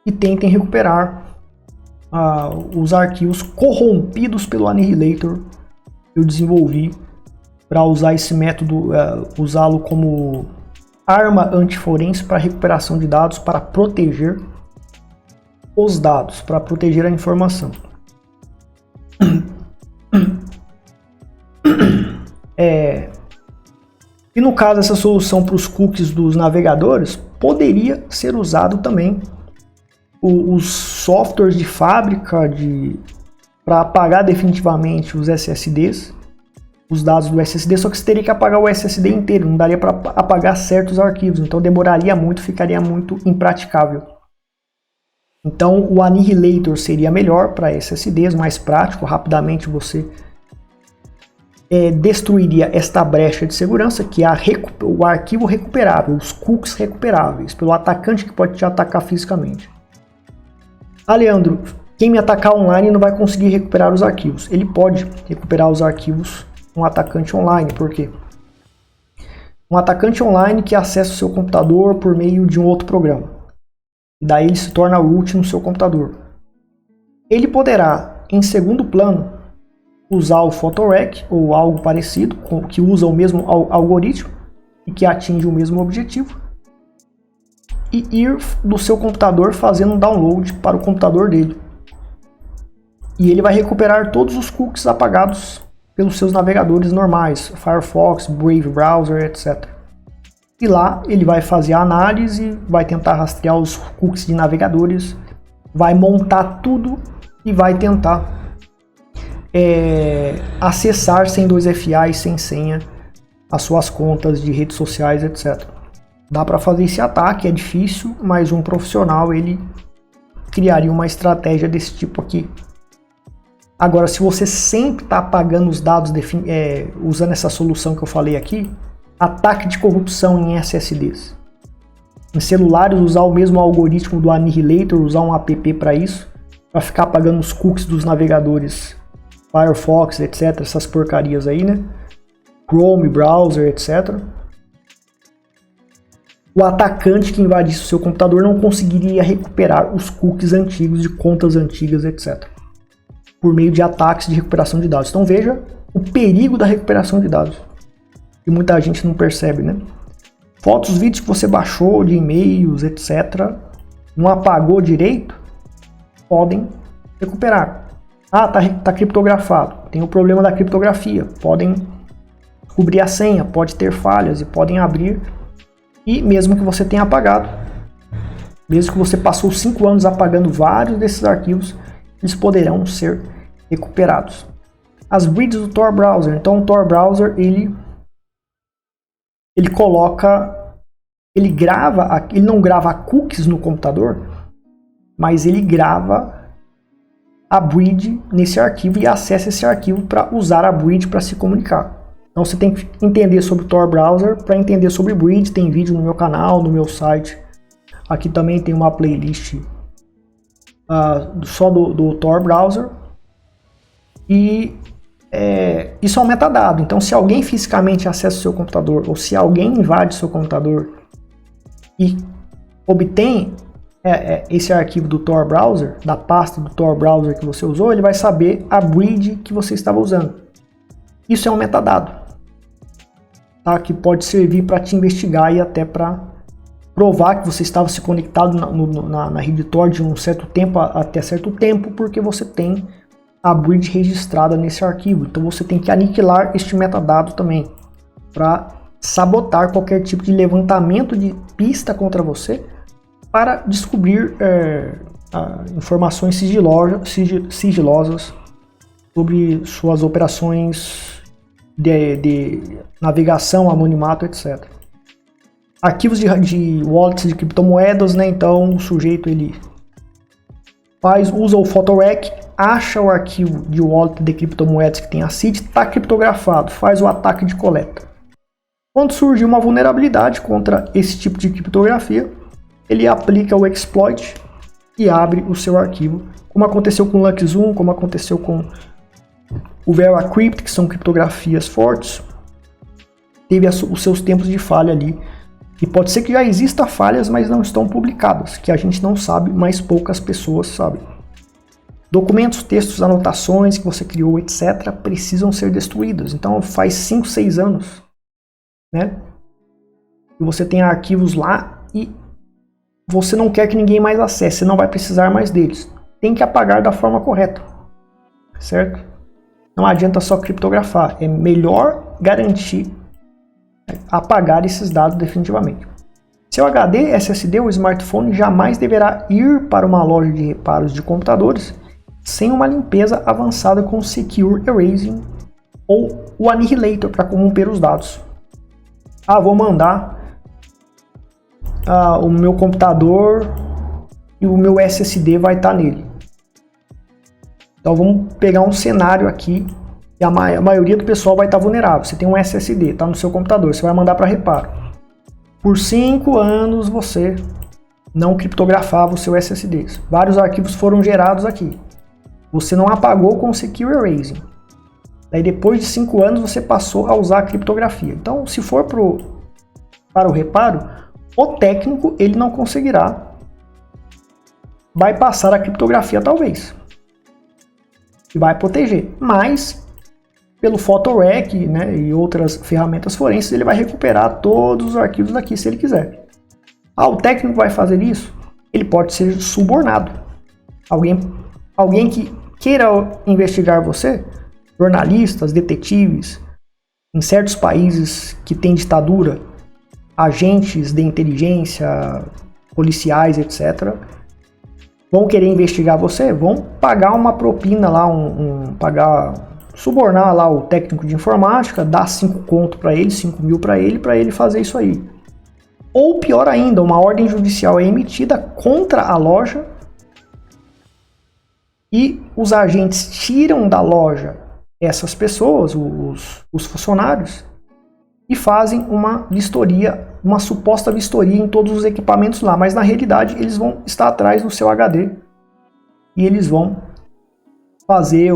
e tentem recuperar os arquivos corrompidos pelo Annihilator. Eu desenvolvi para usar esse método, usá-lo como arma antiforense para recuperação de dados, para proteger os dados, para proteger a informação. E no caso, essa solução para os cookies dos navegadores poderia ser usado também os softwares de fábrica para apagar definitivamente os SSDs, os dados do SSD, só que você teria que apagar o SSD inteiro, não daria para apagar certos arquivos, então demoraria muito, ficaria muito impraticável. Então o Annihilator seria melhor para SSDs, mais prático, rapidamente você destruiria esta brecha de segurança, que é o arquivo recuperável, os cookies recuperáveis, pelo atacante que pode te atacar fisicamente. Leandro, quem me atacar online não vai conseguir recuperar os arquivos. Ele pode recuperar os arquivos um atacante online, por quê? Um atacante online que acessa o seu computador por meio de um outro programa. E daí ele se torna root no seu computador. Ele poderá, em segundo plano, usar o Photorec ou algo parecido, que usa o mesmo algoritmo e que atinge o mesmo objetivo, e ir do seu computador fazendo um download para o computador dele. E ele vai recuperar todos os cookies apagados pelos seus navegadores normais, Firefox, Brave Browser, etc. E lá ele vai fazer a análise, vai tentar rastrear os cookies de navegadores, vai montar tudo e vai tentar acessar sem 2FA e sem senha as suas contas de redes sociais, etc. Dá para fazer esse ataque, é difícil, mas um profissional ele criaria uma estratégia desse tipo aqui. Agora, se você sempre está apagando os dados usando essa solução que eu falei aqui, ataque de corrupção em SSDs. Em celulares, usar o mesmo algoritmo do Annihilator, usar um app para isso, para ficar apagando os cookies dos navegadores Firefox, etc, essas porcarias aí, né? Chrome, browser, etc. O atacante que invadisse o seu computador não conseguiria recuperar os cookies antigos de contas antigas, etc. Por meio de ataques de recuperação de dados. Então veja o perigo da recuperação de dados. Que muita gente não percebe, né? Fotos, vídeos que você baixou de e-mails, etc. Não apagou direito, podem recuperar. Tá criptografado. Tem o problema da criptografia. Podem cobrir a senha, pode ter falhas e podem abrir. E mesmo que você tenha apagado, mesmo que você passou 5 anos apagando vários desses arquivos, eles poderão ser recuperados. As bridges do Tor Browser. Então o Tor Browser ele não grava cookies no computador, mas ele grava a bridge nesse arquivo e acessa esse arquivo para usar a bridge para se comunicar. Então você tem que entender sobre o Tor Browser para entender sobre bridge. Tem vídeo no meu canal, no meu site. Aqui também tem uma playlist só do Tor Browser. E isso é um metadado. Então se alguém fisicamente acessa o seu computador ou se alguém invade seu computador e obtém esse arquivo do Tor Browser, da pasta do Tor Browser que você usou, ele vai saber a bridge que você estava usando. Isso é um metadado, tá? Que pode servir para te investigar e até para provar que você estava se conectado na rede Tor de um certo tempo até certo tempo, porque você tem a bridge registrada nesse arquivo. Então você tem que aniquilar este metadado também para sabotar qualquer tipo de levantamento de pista contra você, para descobrir informações sigilosas sobre suas operações de navegação, anonimato, etc. Arquivos de wallets de criptomoedas, né? Então o sujeito ele usa o Photorec, acha o arquivo de wallet de criptomoedas que tem a seed, está criptografado, faz o ataque de coleta. Quando surge uma vulnerabilidade contra esse tipo de criptografia, ele aplica o exploit e abre o seu arquivo, como aconteceu com o LuxZoom, como aconteceu com o VeraCrypt, que são criptografias fortes. Teve os seus tempos de falha ali, e pode ser que já exista falhas, mas não estão publicadas, que a gente não sabe, mas poucas pessoas sabem. Documentos, textos, anotações que você criou, etc., precisam ser destruídos. Então faz 5, 6 anos, né? E você tem arquivos lá e você não quer que ninguém mais acesse, você não vai precisar mais deles. Tem que apagar da forma correta, certo? Não adianta só criptografar, é melhor garantir apagar esses dados definitivamente. Seu HD, SSD ou smartphone jamais deverá ir para uma loja de reparos de computadores sem uma limpeza avançada com Secure Erasing ou o Annihilator para corromper os dados. Vou mandar o meu computador e o meu SSD vai estar nele. Então vamos pegar um cenário aqui e a maioria do pessoal vai estar vulnerável. Você tem um SSD, está no seu computador, você vai mandar para reparo. Por 5 anos você não criptografava o seu SSD. Vários arquivos foram gerados aqui. Você não apagou com o Secure Erasing. Daí depois de 5 anos você passou a usar a criptografia. Então se for para o reparo, o técnico ele não conseguirá bypassar a criptografia talvez. E vai proteger. Mas pelo PhotoRec, né, e outras ferramentas forenses, ele vai recuperar todos os arquivos daqui se ele quiser. O técnico vai fazer isso? Ele pode ser subornado. Alguém que queira investigar você, jornalistas, detetives, em certos países que tem ditadura, agentes de inteligência, policiais, etc., vão querer investigar você, vão pagar uma propina lá, subornar lá o técnico de informática, dar 5 conto para ele, 5 mil para ele fazer isso aí. Ou pior ainda, uma ordem judicial é emitida contra a loja e os agentes tiram da loja essas pessoas, os funcionários, e fazem uma vistoria, uma suposta vistoria em todos os equipamentos lá, mas na realidade eles vão estar atrás do seu HD e eles vão fazer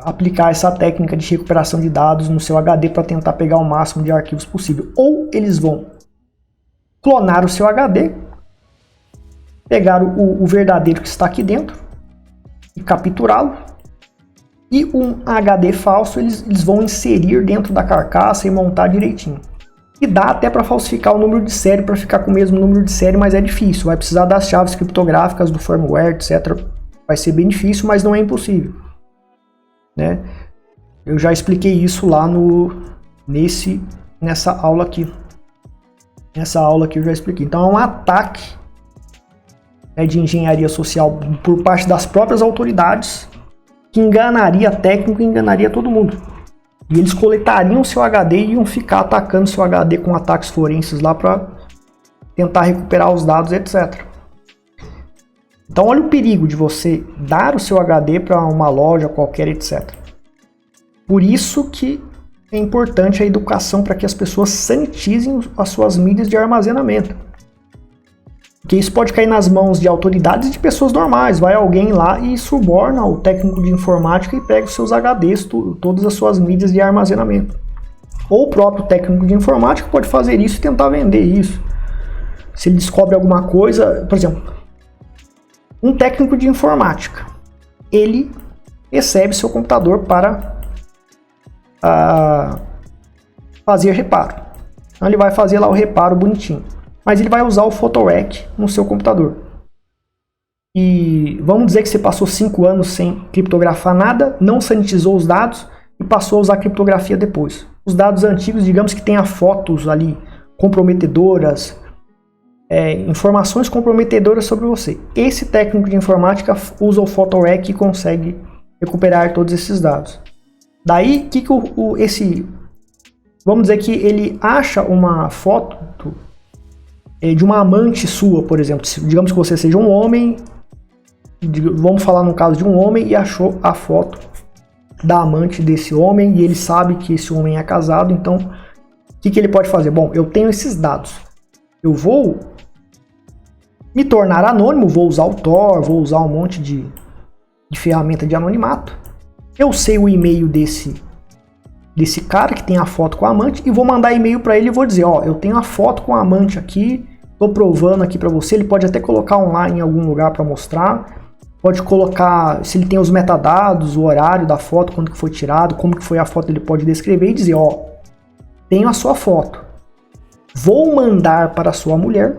aplicar essa técnica de recuperação de dados no seu HD para tentar pegar o máximo de arquivos possível. Ou eles vão clonar o seu HD, pegar o verdadeiro que está aqui dentro e capturá-lo, e um HD falso eles vão inserir dentro da carcaça e montar direitinho. E dá até para falsificar o número de série para ficar com o mesmo número de série, mas é difícil. Vai precisar das chaves criptográficas, do firmware, etc. Vai ser bem difícil, mas não é impossível, né? Eu já expliquei isso lá nessa aula aqui. Nessa aula aqui eu já expliquei. Então é um ataque, né, de engenharia social por parte das próprias autoridades que enganaria técnico e enganaria todo mundo. E eles coletariam seu HD e iam ficar atacando seu HD com ataques forenses lá para tentar recuperar os dados, etc. Então olha o perigo de você dar o seu HD para uma loja qualquer, etc. Por isso que é importante a educação para que as pessoas sanitizem as suas mídias de armazenamento. Porque isso pode cair nas mãos de autoridades e de pessoas normais. Vai alguém lá e suborna o técnico de informática e pega os seus HDs, todas as suas mídias de armazenamento. Ou o próprio técnico de informática pode fazer isso e tentar vender isso. Se ele descobre alguma coisa, por exemplo, um técnico de informática, ele recebe seu computador para fazer reparo. Então ele vai fazer lá o reparo bonitinho. Mas ele vai usar o PhotoRec no seu computador. E vamos dizer que você passou 5 anos sem criptografar nada, não sanitizou os dados e passou a usar criptografia depois. Os dados antigos, digamos que tenha fotos ali comprometedoras, informações comprometedoras sobre você. Esse técnico de informática usa o PhotoRec e consegue recuperar todos esses dados. Daí, vamos dizer que ele acha uma foto de uma amante sua, por exemplo. Digamos que você seja um homem, vamos falar no caso de um homem, e achou a foto da amante desse homem, e ele sabe que esse homem é casado, então o que ele pode fazer? Bom, eu tenho esses dados, eu vou me tornar anônimo, vou usar o Tor, vou usar um monte de ferramenta de anonimato, eu sei o e-mail desse cara que tem a foto com a amante, e vou mandar e-mail para ele e vou dizer, ó, eu tenho a foto com a amante aqui, tô provando aqui para você. Ele pode até colocar online em algum lugar para mostrar. Pode colocar, se ele tem os metadados, o horário da foto, quando que foi tirado, como que foi a foto, ele pode descrever e dizer, ó, tenho a sua foto, vou mandar para a sua mulher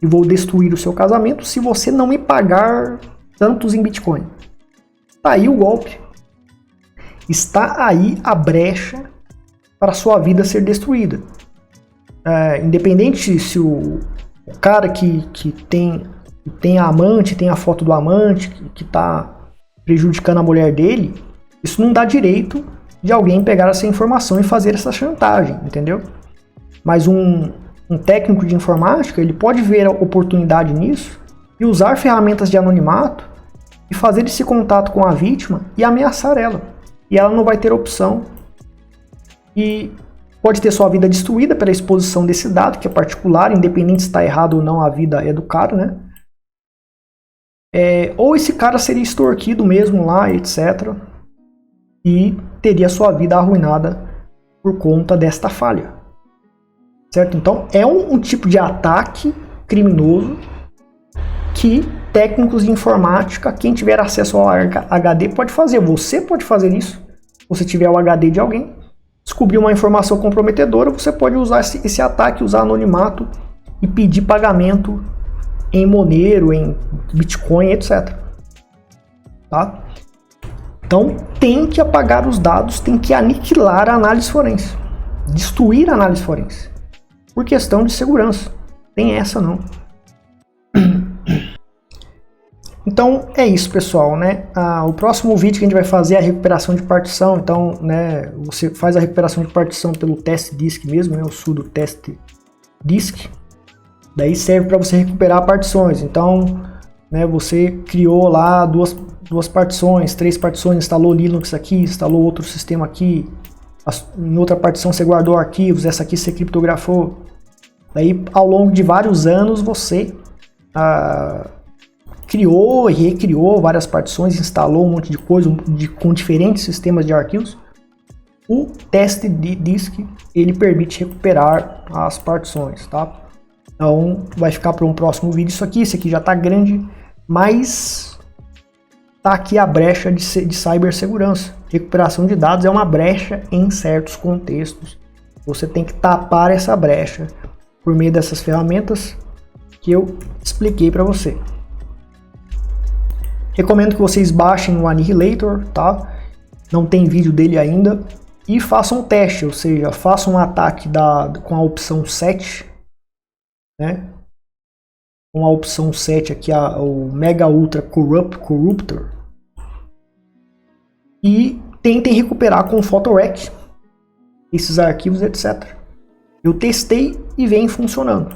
e vou destruir o seu casamento se você não me pagar tantos em Bitcoin. Está aí o golpe. Está aí a brecha para a sua vida ser destruída. Independente se o cara que tem a amante, tem a foto do amante, que está prejudicando a mulher dele, isso não dá direito de alguém pegar essa informação e fazer essa chantagem, entendeu? Mas um técnico de informática, ele pode ver a oportunidade nisso e usar ferramentas de anonimato e fazer esse contato com a vítima e ameaçar ela. E ela não vai ter opção e pode ter sua vida destruída pela exposição desse dado, que é particular, independente se está errado ou não, a vida é do cara, né? Ou esse cara seria extorquido mesmo lá, etc. E teria sua vida arruinada por conta desta falha. Certo? Então, é um tipo de ataque criminoso que técnicos de informática, quem tiver acesso ao HD pode fazer. Você pode fazer isso. Se você tiver o HD de alguém, descobrir uma informação comprometedora, você pode usar esse ataque, usar anonimato e pedir pagamento em Monero, em Bitcoin, etc. Tá? Então, tem que apagar os dados, tem que aniquilar a análise forense. Destruir a análise forense. Por questão de segurança. Tem essa não. Então é isso, pessoal, né? O próximo vídeo que a gente vai fazer é a recuperação de partição. Então, né, você faz a recuperação de partição pelo test disk mesmo, né, o sudo test disk. Daí serve para você recuperar partições. Então, né, você criou lá duas partições, 3 partições, instalou Linux aqui, instalou outro sistema aqui. Em outra partição você guardou arquivos, essa aqui você criptografou. Daí, ao longo de vários anos, você criou e recriou várias partições, instalou um monte de coisa com diferentes sistemas de arquivos. O test disk, ele permite recuperar as partições, tá? Então, vai ficar para um próximo vídeo isso aqui. Esse aqui já está grande, mas tá aqui a brecha de cibersegurança. Recuperação de dados é uma brecha em certos contextos. Você tem que tapar essa brecha por meio dessas ferramentas que eu expliquei para você. Recomendo que vocês baixem o Annihilator, tá? Não tem vídeo dele ainda. E façam um teste, ou seja, façam um ataque com a opção 7, né? Com a opção 7 aqui, o Mega Ultra Corruptor. E tentem recuperar com o PhotoRec esses arquivos, etc. Eu testei e vem funcionando.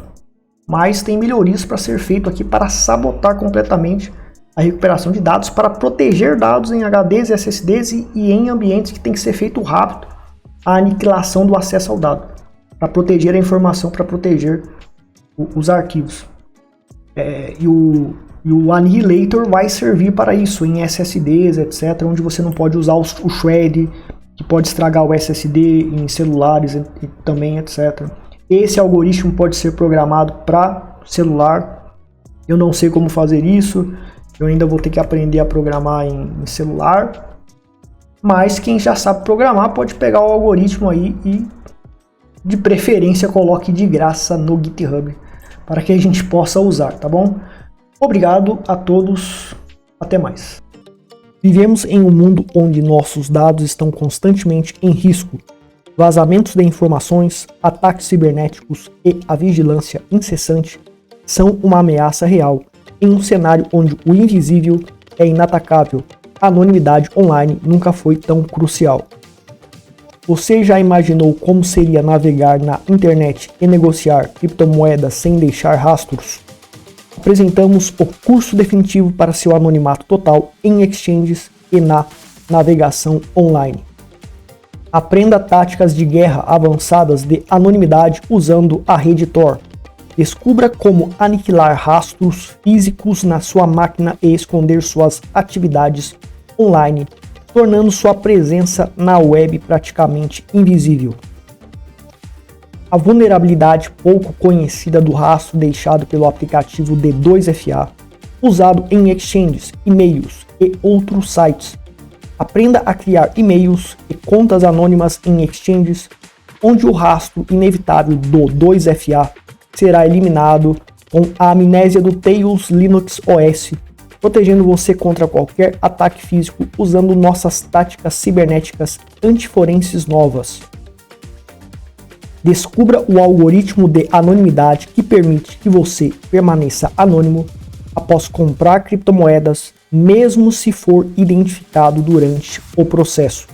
Mas tem melhorias para ser feito aqui para sabotar completamente a recuperação de dados, para proteger dados em HDs e SSDs e em ambientes que tem que ser feito rápido a aniquilação do acesso ao dado, para proteger a informação, para proteger os arquivos. E o Annihilator vai servir para isso em SSDs, etc., onde você não pode usar o shred, que pode estragar o SSD em celulares e também, etc. Esse algoritmo pode ser programado para celular. Eu não sei como fazer isso. Eu ainda vou ter que aprender a programar em celular. Mas quem já sabe programar pode pegar o algoritmo aí e, de preferência, coloque de graça no GitHub para que a gente possa usar, tá bom? Obrigado a todos. Até mais. Vivemos em um mundo onde nossos dados estão constantemente em risco. Vazamentos de informações, ataques cibernéticos e a vigilância incessante são uma ameaça real. Em um cenário onde o invisível é inatacável, a anonimidade online nunca foi tão crucial. Você já imaginou como seria navegar na internet e negociar criptomoedas sem deixar rastros? Apresentamos o curso definitivo para seu anonimato total em exchanges e na navegação online. Aprenda táticas de guerra avançadas de anonimidade usando a rede Tor. Descubra como aniquilar rastros físicos na sua máquina e esconder suas atividades online, tornando sua presença na web praticamente invisível. A vulnerabilidade pouco conhecida do rastro deixado pelo aplicativo D2FA usado em exchanges, e-mails e outros sites. Aprenda a criar e-mails e contas anônimas em exchanges, onde o rastro inevitável do 2FA será eliminado com a amnésia do Tails Linux OS, protegendo você contra qualquer ataque físico usando nossas táticas cibernéticas antiforenses novas. Descubra o algoritmo de anonimidade que permite que você permaneça anônimo após comprar criptomoedas, mesmo se for identificado durante o processo.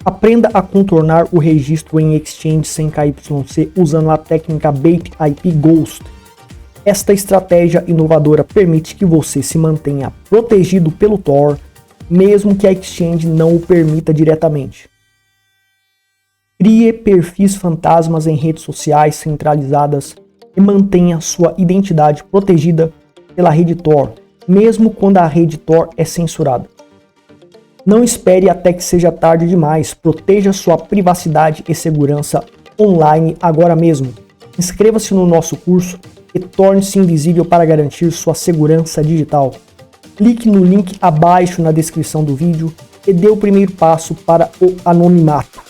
Aprenda a contornar o registro em exchange sem KYC usando a técnica Bait IP Ghost. Esta estratégia inovadora permite que você se mantenha protegido pelo Tor, mesmo que a exchange não o permita diretamente. Crie perfis fantasmas em redes sociais centralizadas e mantenha sua identidade protegida pela rede Tor, mesmo quando a rede Tor é censurada. Não espere até que seja tarde demais, proteja sua privacidade e segurança online agora mesmo. Inscreva-se no nosso curso e torne-se invisível para garantir sua segurança digital. Clique no link abaixo na descrição do vídeo e dê o primeiro passo para o anonimato.